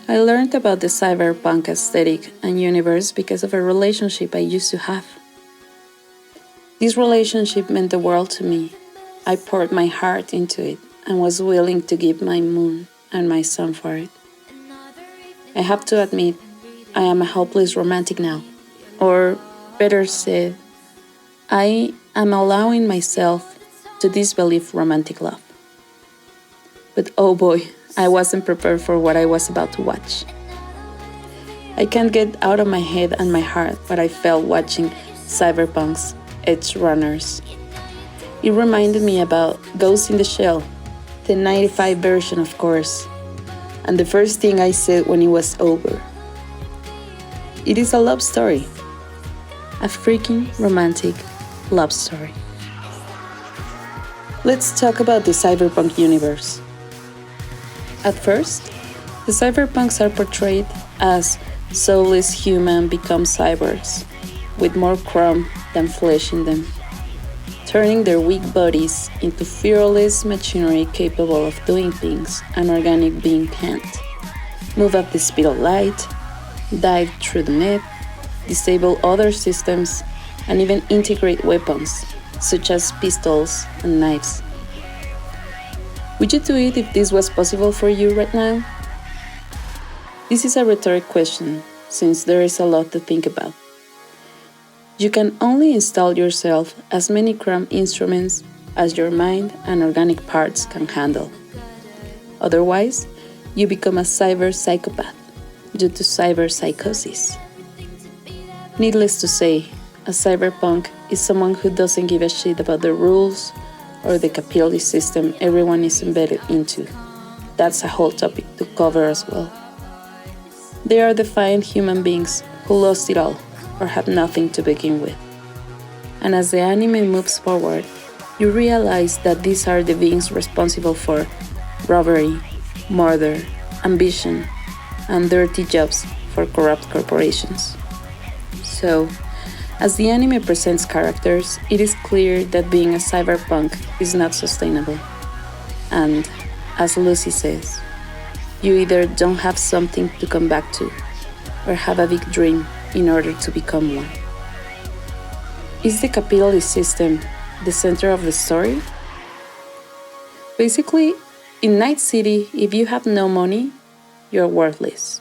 I learned about the cyberpunk aesthetic and universe because of a relationship I used to have. This relationship meant the world to me. I poured my heart into it and was willing to give my moon and my sun for it. I have to admit, I am a hopeless romantic now. Or, better said, I am allowing myself to disbelieve romantic love. But oh boy, I wasn't prepared for what I was about to watch. I can't get out of my head and my heart what I felt watching Cyberpunk's EDGERUNNERS. It reminded me about Ghost in the Shell, the 95 version of course, and the first thing I said when it was over. It is a love story. A freaking romantic love story. Let's talk about the cyberpunk universe. At first, the cyberpunks are portrayed as soulless humans become cyborgs, with more chrome than flesh in them, turning their weak bodies into fearless machinery capable of doing things an organic being can't. Move at the speed of light, dive through the net, disable other systems, and even integrate weapons, such as pistols and knives. Would you do it if this was possible for you right now? This is a rhetoric question, since there is a lot to think about. You can only install yourself as many cram instruments as your mind and organic parts can handle. Otherwise, you become a cyber psychopath due to cyber psychosis. Needless to say, a cyberpunk is someone who doesn't give a shit about the rules or the capitalist system everyone is embedded into. That's a whole topic to cover as well. They are defiant human beings who lost it all or had nothing to begin with. And as the anime moves forward, you realize that these are the beings responsible for robbery, murder, ambition, and dirty jobs for corrupt corporations. So, as the anime presents characters, it is clear that being a cyberpunk is not sustainable. And, as Lucy says, you either don't have something to come back to, or have a big dream in order to become one. Is the capitalist system the center of the story? Basically, in Night City, if you have no money, you're worthless.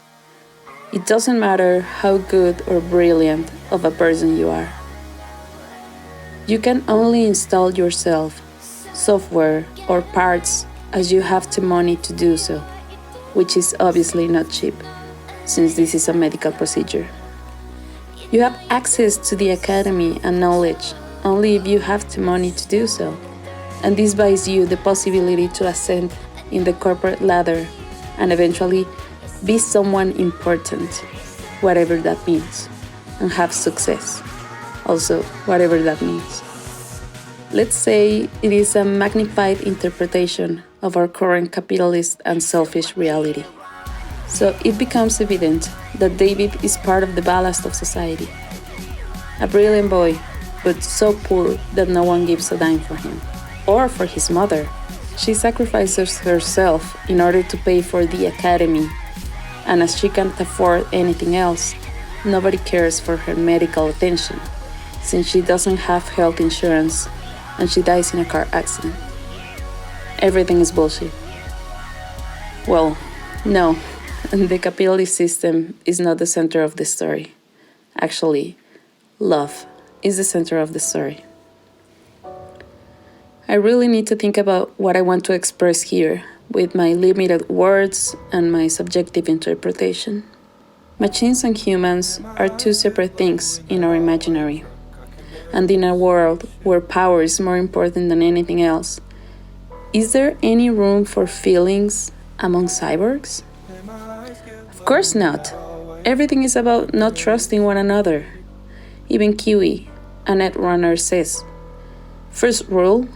It doesn't matter how good or brilliant of a person you are. You can only install yourself, software or parts as you have the money to do so, which is obviously not cheap, since this is a medical procedure. You have access to the academy and knowledge only if you have the money to do so, and this buys you the possibility to ascend in the corporate ladder and eventually be someone important, whatever that means, and have success, also whatever that means. Let's say it is a magnified interpretation of our current capitalist and selfish reality. So it becomes evident that David is part of the ballast of society. A brilliant boy, but so poor that no one gives a dime for him. Or for his mother. She sacrifices herself in order to pay for the academy, and as she can't afford anything else, nobody cares for her medical attention, since she doesn't have health insurance and she dies in a car accident. Everything is bullshit. Well, no, the capitalist system is not the center of the story. Actually, love is the center of the story. I really need to think about what I want to express here with my limited words and my subjective interpretation. Machines and humans are two separate things in our imaginary. And in a world where power is more important than anything else, is there any room for feelings among cyborgs? Of course not. Everything is about not trusting one another. Even Kiwi, a netrunner, says, first rule,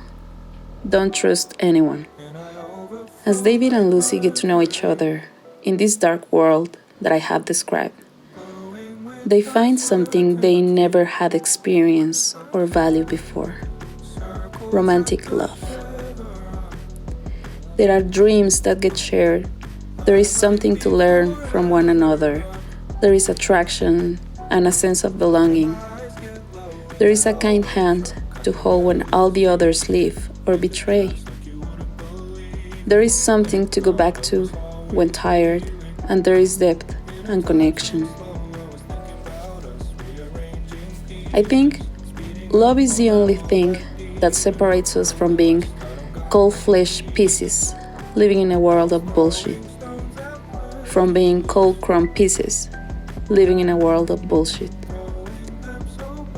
don't trust anyone. As David and Lucy get to know each other in this dark world that I have described, they find something they never had experienced or valued before: romantic love. There are dreams that get shared There is something to learn from one another. There is attraction and a sense of belonging. There is a kind hand to hold when all the others leave or betray. There is something to go back to when tired, and there is depth and connection. I think love is the only thing that separates us from being cold flesh pieces living in a world of bullshit. From being cold crumb pieces living in a world of bullshit.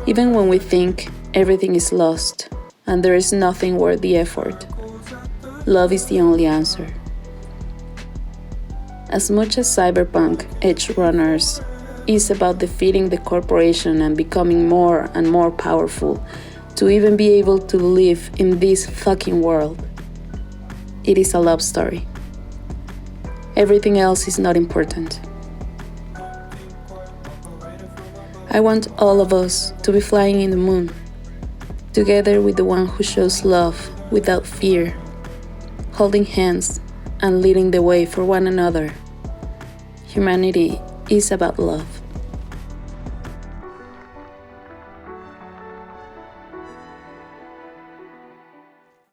Even when we think everything is lost and there is nothing worth the effort, love is the only answer. As much as Cyberpunk EDGERUNNERS is about defeating the corporation and becoming more and more powerful to even be able to live in this fucking world, it is a love story. Everything else is not important. I want all of us to be flying in the moon, together with the one who shows love without fear, holding hands and leading the way for one another. Humanity is about love.